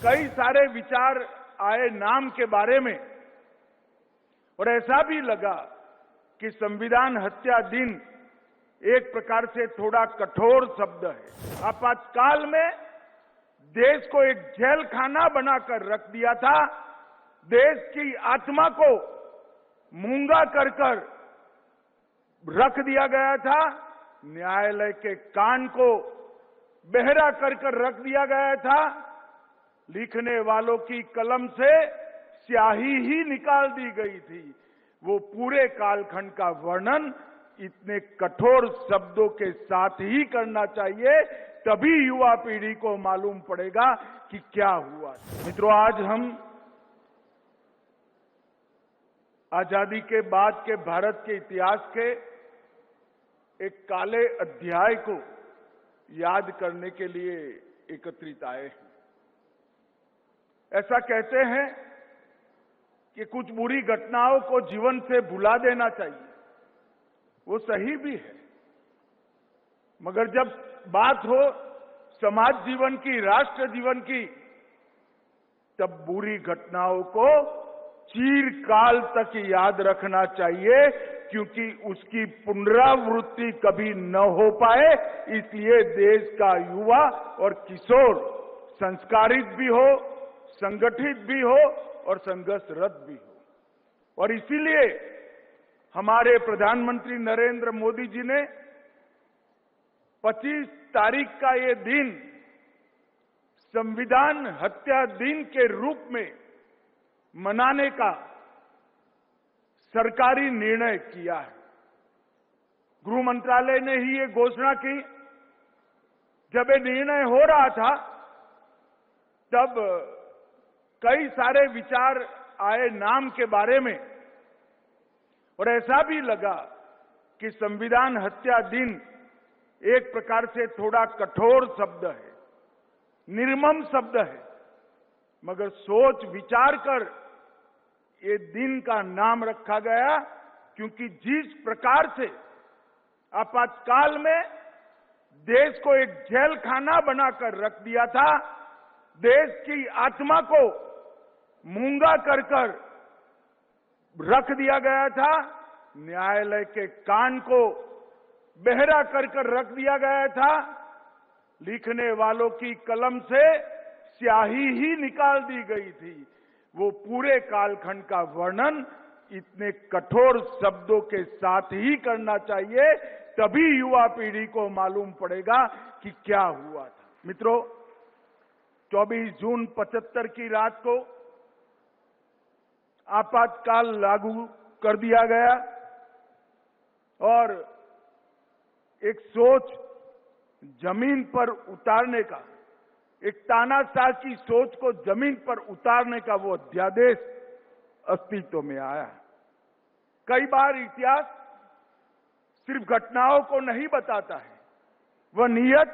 कई सारे विचार आए नाम के बारे में और ऐसा भी लगा कि संविधान हत्या दिन एक प्रकार से थोड़ा कठोर शब्द है। आपातकाल में देश को एक जेल खाना बनाकर रख दिया था। देश की आत्मा को मूंगा कर रख दिया गया था। न्यायालय के कान को बहरा कर रख दिया गया था। लिखने वालों की कलम से स्याही ही निकाल दी गई थी। वो पूरे कालखंड का वर्णन इतने कठोर शब्दों के साथ ही करना चाहिए, तभी युवा पीढ़ी को मालूम पड़ेगा कि क्या हुआ। मित्रों, आज हम आजादी के बाद के भारत के इतिहास के एक काले अध्याय को याद करने के लिए एकत्रित आए हैं। ऐसा कहते हैं कि कुछ बुरी घटनाओं को जीवन से भुला देना चाहिए। वो सही भी है, मगर जब बात हो समाज जीवन की, राष्ट्र जीवन की, तब बुरी घटनाओं को चिरकाल तक याद रखना चाहिए, क्योंकि उसकी पुनरावृत्ति कभी न हो पाए। इसलिए देश का युवा और किशोर संस्कारित भी हो, संगठित भी हो और संघर्षरत भी हो। और इसीलिए हमारे प्रधानमंत्री नरेंद्र मोदी जी ने 25 तारीख का ये दिन संविधान हत्या दिन के रूप में मनाने का सरकारी निर्णय किया है। गृह मंत्रालय ने ही ये घोषणा की। जब ये निर्णय हो रहा था तब कई सारे विचार आए नाम के बारे में और ऐसा भी लगा कि संविधान हत्या दिन एक प्रकार से थोड़ा कठोर शब्द है, निर्मम शब्द है, मगर सोच विचार कर ये दिन का नाम रखा गया, क्योंकि जिस प्रकार से आपातकाल में देश को एक जेल खाना बनाकर रख दिया था, देश की आत्मा को मूंगा कर रख दिया गया था, न्यायालय के कान को बहरा कर रख दिया गया था, लिखने वालों की कलम से स्याही ही निकाल दी गई थी। वो पूरे कालखंड का वर्णन इतने कठोर शब्दों के साथ ही करना चाहिए, तभी युवा पीढ़ी को मालूम पड़ेगा कि क्या हुआ था। मित्रों, 24 जून 75 की रात को आपातकाल लागू कर दिया गया और एक सोच जमीन पर उतारने का, एक तानाशाह की सोच को जमीन पर उतारने का वो अध्यादेश अस्तित्व में आया। कई बार इतिहास सिर्फ घटनाओं को नहीं बताता है, वह नीयत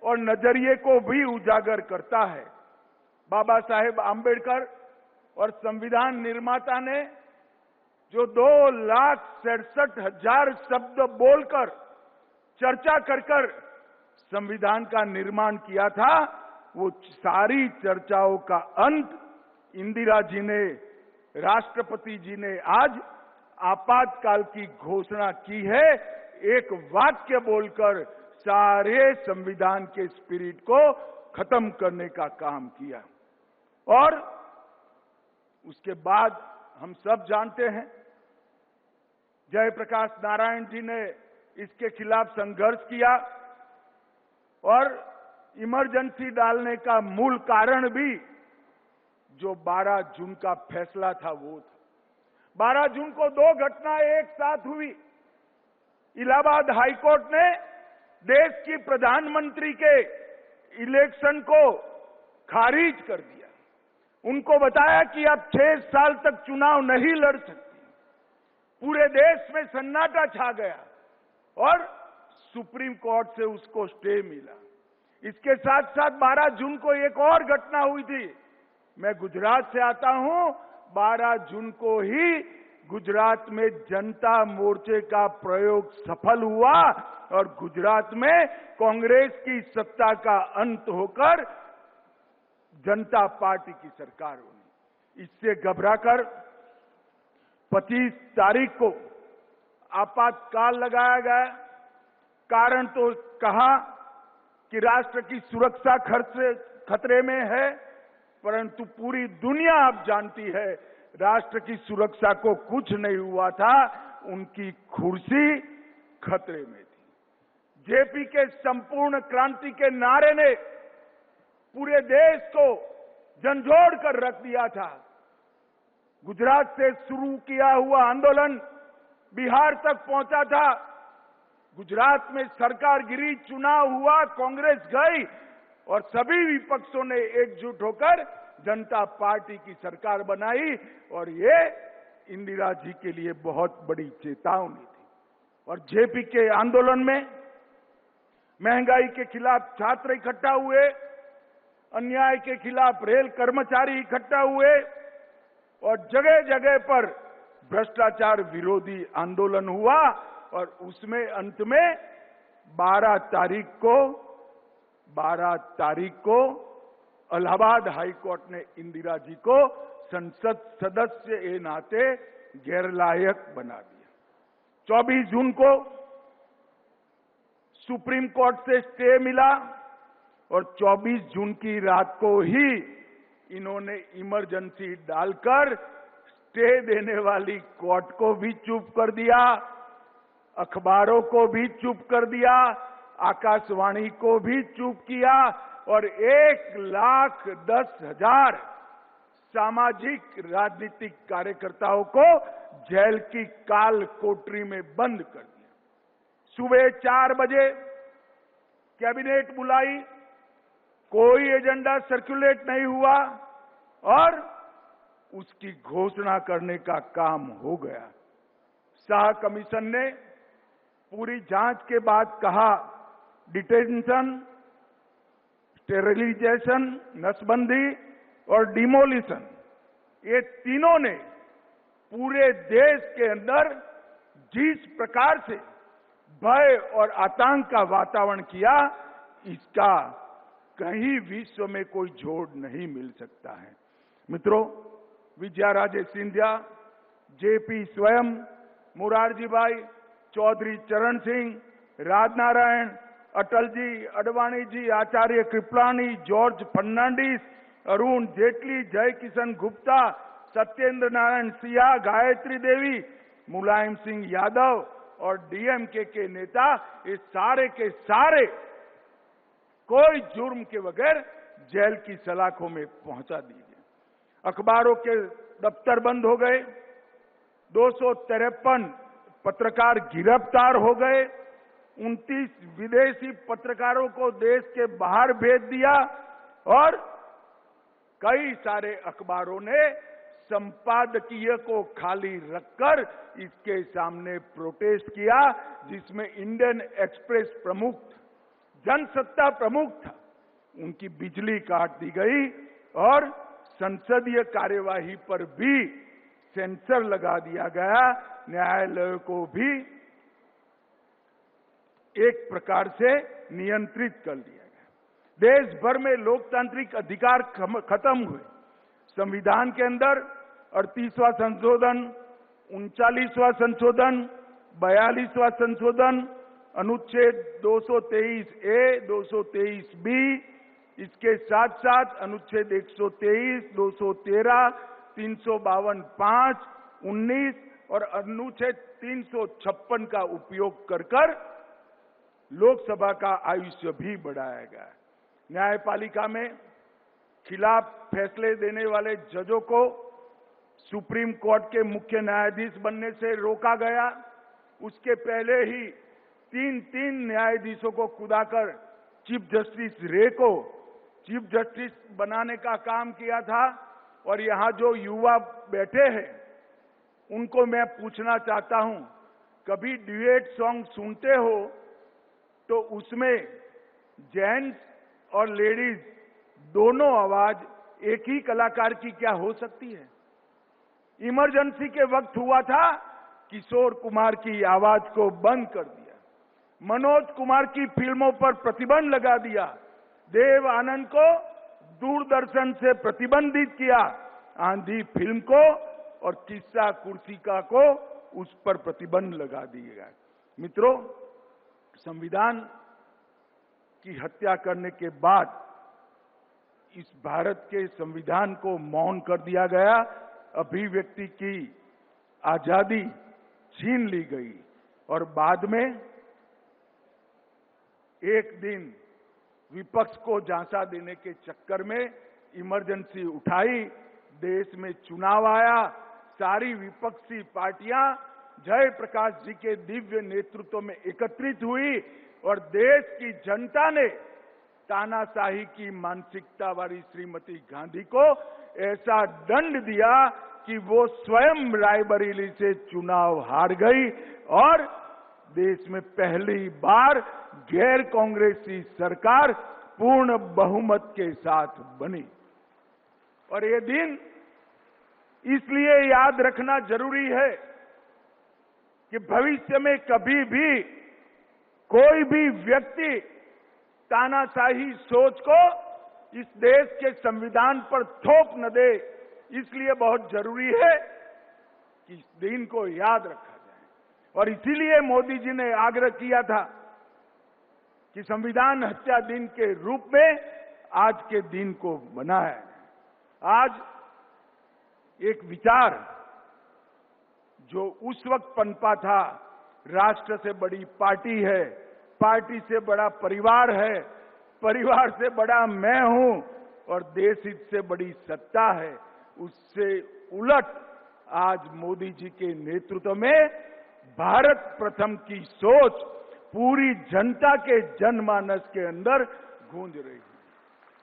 और नजरिए को भी उजागर करता है। बाबा साहेब आंबेडकर और संविधान निर्माता ने जो 2,67,000 शब्द बोलकर, चर्चा कर संविधान का निर्माण किया था, वो सारी चर्चाओं का अंत इंदिरा जी ने, राष्ट्रपति जी ने आज आपातकाल की घोषणा की है। एक वाक्य बोलकर सारे संविधान के स्पिरिट को खत्म करने का काम किया। और उसके बाद हम सब जानते हैं, जयप्रकाश नारायण जी ने इसके खिलाफ संघर्ष किया और इमरजेंसी डालने का मूल कारण भी जो 12 जून का फैसला था वो था। 12 जून को 2 घटनाएं एक साथ हुई। इलाहाबाद हाईकोर्ट ने देश की प्रधानमंत्री के इलेक्शन को खारिज कर दिया। उनको बताया कि अब 6 साल तक चुनाव नहीं लड़ सकती। पूरे देश में सन्नाटा छा गया और सुप्रीम कोर्ट से उसको स्टे मिला। इसके साथ साथ 12 जून को एक और घटना हुई थी। मैं गुजरात से आता हूं। 12 जून को ही गुजरात में जनता मोर्चे का प्रयोग सफल हुआ और गुजरात में कांग्रेस की सत्ता का अंत होकर जनता पार्टी की सरकार होनी। इससे घबराकर 25 तारीख को आपातकाल लगाया गया। कारण तो कहा कि राष्ट्र की सुरक्षा खतरे में है, परंतु पूरी दुनिया अब जानती है राष्ट्र की सुरक्षा को कुछ नहीं हुआ था, उनकी कुर्सी खतरे में थी। जेपी के संपूर्ण क्रांति के नारे ने पूरे देश को झंझोड़ कर रख दिया था। गुजरात से शुरू किया हुआ आंदोलन बिहार तक पहुंचा था। गुजरात में सरकार गिरी, चुनाव हुआ, कांग्रेस गई और सभी विपक्षों ने एकजुट होकर जनता पार्टी की सरकार बनाई और ये इंदिरा जी के लिए बहुत बड़ी चेतावनी थी। और जेपी के आंदोलन में महंगाई के खिलाफ छात्र इकट्ठा हुए, अन्याय के खिलाफ रेल कर्मचारी इकट्ठा हुए और जगह जगह पर भ्रष्टाचार विरोधी आंदोलन हुआ और उसमें अंत में 12 तारीख को इलाहाबाद हाई कोर्ट ने इंदिरा जी को संसद सदस्य के नाते गैरलायक बना दिया। 24 जून को सुप्रीम कोर्ट से स्टे मिला और 24 जून की रात को ही इन्होंने इमरजेंसी डालकर स्टे देने वाली कोर्ट को भी चुप कर दिया, अखबारों को भी चुप कर दिया, आकाशवाणी को भी चुप किया और 1,10,000 सामाजिक राजनीतिक कार्यकर्ताओं को जेल की काल कोठरी में बंद कर दिया। सुबह 4 बजे कैबिनेट बुलाई, कोई एजेंडा सर्कुलेट नहीं हुआ और उसकी घोषणा करने का काम हो गया। शाह कमीशन ने पूरी जांच के बाद कहा डिटेंशन, स्टेरिलाइजेशन, नसबंदी और डिमोलिशन, ये तीनों ने पूरे देश के अंदर जिस प्रकार से भय और आतंक का वातावरण किया, इसका कहीं विश्व में कोई जोड़ नहीं मिल सकता है। मित्रों, विजयाराजे सिंधिया, जेपी स्वयं, मोरारजी भाई, चौधरी चरण सिंह, राजनारायण, अटल जी, अडवाणी जी, आचार्य कृपलानी, जॉर्ज फर्नांडिस, अरुण जेटली, जय किशन गुप्ता, सत्येंद्र नारायण सिंह, गायत्री देवी, मुलायम सिंह यादव और डीएमके के नेता, ये सारे के सारे कोई जुर्म के बगैर जेल की सलाखों में पहुंचा दिए गए। अखबारों के दफ्तर बंद हो गए, 253 पत्रकार गिरफ्तार हो गए, 29 विदेशी पत्रकारों को देश के बाहर भेज दिया और कई सारे अखबारों ने संपादकीय को खाली रखकर इसके सामने प्रोटेस्ट किया, जिसमें इंडियन एक्सप्रेस प्रमुख, जनसत्ता प्रमुख था, उनकी बिजली काट दी गई और संसदीय कार्यवाही पर भी सेंसर लगा दिया गया। न्यायालय को भी एक प्रकार से नियंत्रित कर दिया गया। देश भर में लोकतांत्रिक अधिकार खत्म हुए। संविधान के अंदर 38वां संशोधन, 39वां संशोधन, 42वां संशोधन, अनुच्छेद 223A, 223B, इसके साथ साथ अनुच्छेद 123, 213, 352(5), 19 और अनुच्छेद 356 का उपयोग कर लोकसभा का आयुष्य भी बढ़ाया गया। न्यायपालिका में खिलाफ फैसले देने वाले जजों को सुप्रीम कोर्ट के मुख्य न्यायाधीश बनने से रोका गया। उसके पहले ही 3 न्यायाधीशों को कुदाकर चीफ जस्टिस रे को चीफ जस्टिस बनाने का काम किया था। और यहां जो युवा बैठे हैं उनको मैं पूछना चाहता हूं, कभी ड्यूएट सॉन्ग सुनते हो तो उसमें जेंट्स और लेडीज दोनों आवाज एक ही कलाकार की क्या हो सकती है? इमरजेंसी के वक्त हुआ था, किशोर कुमार की आवाज को बंद कर दिया, मनोज कुमार की फिल्मों पर प्रतिबंध लगा दिया, देव आनंद को दूरदर्शन से प्रतिबंधित किया, आंधी फिल्म को और किस्सा कुर्सिका को उस पर प्रतिबंध लगा दिएगा। मित्रों, संविधान की हत्या करने के बाद इस भारत के संविधान को मौन कर दिया गया, अभिव्यक्ति की आजादी छीन ली गई और बाद में एक दिन विपक्ष को झांसा देने के चक्कर में इमरजेंसी उठाई, देश में चुनाव आया, सारी विपक्षी पार्टियां जयप्रकाश जी के दिव्य नेतृत्व में एकत्रित हुई और देश की जनता ने तानाशाही की मानसिकता वाली श्रीमती गांधी को ऐसा दंड दिया कि वो स्वयं रायबरेली से चुनाव हार गई और देश में पहली बार गैर कांग्रेसी सरकार पूर्ण बहुमत के साथ बनी। और ये दिन इसलिए याद रखना जरूरी है कि भविष्य में कभी भी कोई भी व्यक्ति तानाशाही सोच को इस देश के संविधान पर थोप न दे। इसलिए बहुत जरूरी है कि इस दिन को याद रखा जाए और इसीलिए मोदी जी ने आग्रह किया था कि संविधान हत्या दिन के रूप में आज के दिन को मनाया जाए। आज एक विचार जो उस वक्त पनपा था, राष्ट्र से बड़ी पार्टी है, पार्टी से बड़ा परिवार है, परिवार से बड़ा मैं हूं और देश हित से बड़ी सत्ता है, उससे उलट आज मोदी जी के नेतृत्व में भारत प्रथम की सोच पूरी जनता के जनमानस के अंदर गूंज रही है।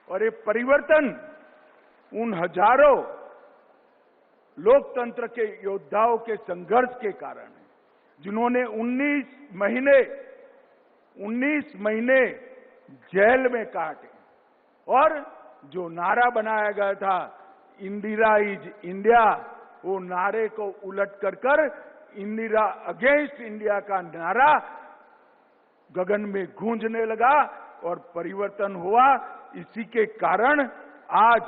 और ये परिवर्तन उन हजारों लोकतंत्र के योद्धाओं के संघर्ष के कारण है, जिन्होंने 19 महीने जेल में काटे और जो नारा बनाया गया था इंदिरा इज इंडिया, वो नारे को उलट कर इंदिरा अगेंस्ट इंडिया का नारा गगन में गूंजने लगा और परिवर्तन हुआ। इसी के कारण आज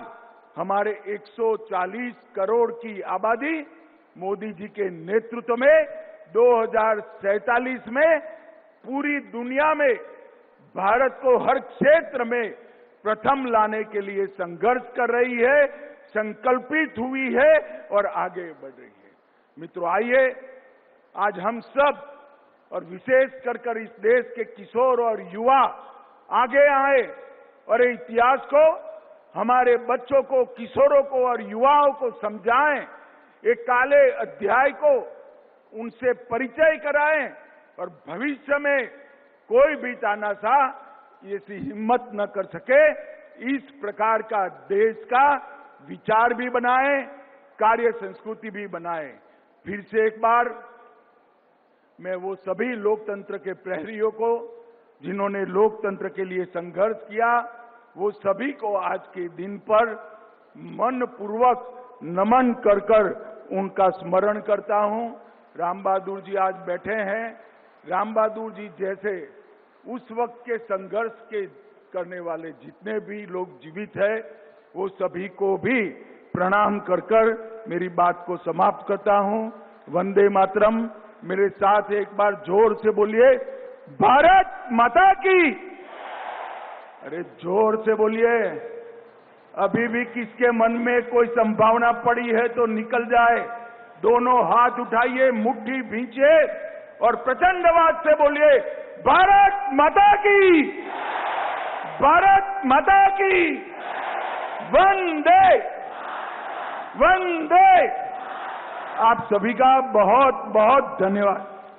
हमारे 140 करोड़ की आबादी मोदी जी के नेतृत्व में 2047 में पूरी दुनिया में भारत को हर क्षेत्र में प्रथम लाने के लिए संघर्ष कर रही है, संकल्पित हुई है और आगे बढ़ रही है। मित्रों, आइए आज हम सब और विशेष कर इस देश के किशोर और युवा आगे आए और इतिहास को, हमारे बच्चों को, किशोरों को और युवाओं को समझाएं, एक काले अध्याय को उनसे परिचय कराएं और भविष्य में कोई भी तानाशाह ऐसी हिम्मत न कर सके। इस प्रकार का देश का विचार भी बनाएं, कार्य संस्कृति भी बनाएं। फिर से एक बार मैं वो सभी लोकतंत्र के प्रहरियों को जिन्होंने लोकतंत्र के लिए संघर्ष किया, वो सभी को आज के दिन पर मन पूर्वक नमन कर उनका स्मरण करता हूं। राम बहादुर जी आज बैठे हैं। राम बहादुर जी जैसे उस वक्त के संघर्ष के करने वाले जितने भी लोग जीवित हैं, वो सभी को भी प्रणाम कर मेरी बात को समाप्त करता हूं। वंदे मातरम। मेरे साथ एक बार जोर से बोलिए, भारत माता की। अरे जोर से बोलिए। अभी भी किसके मन में कोई संभावना पड़ी है तो निकल जाए। दोनों हाथ उठाइए, मुट्ठी भींचिए और प्रचंड आवाज से बोलिए, भारत माता की, भारत माता की। वंदे वंदे। आप सभी का बहुत बहुत धन्यवाद।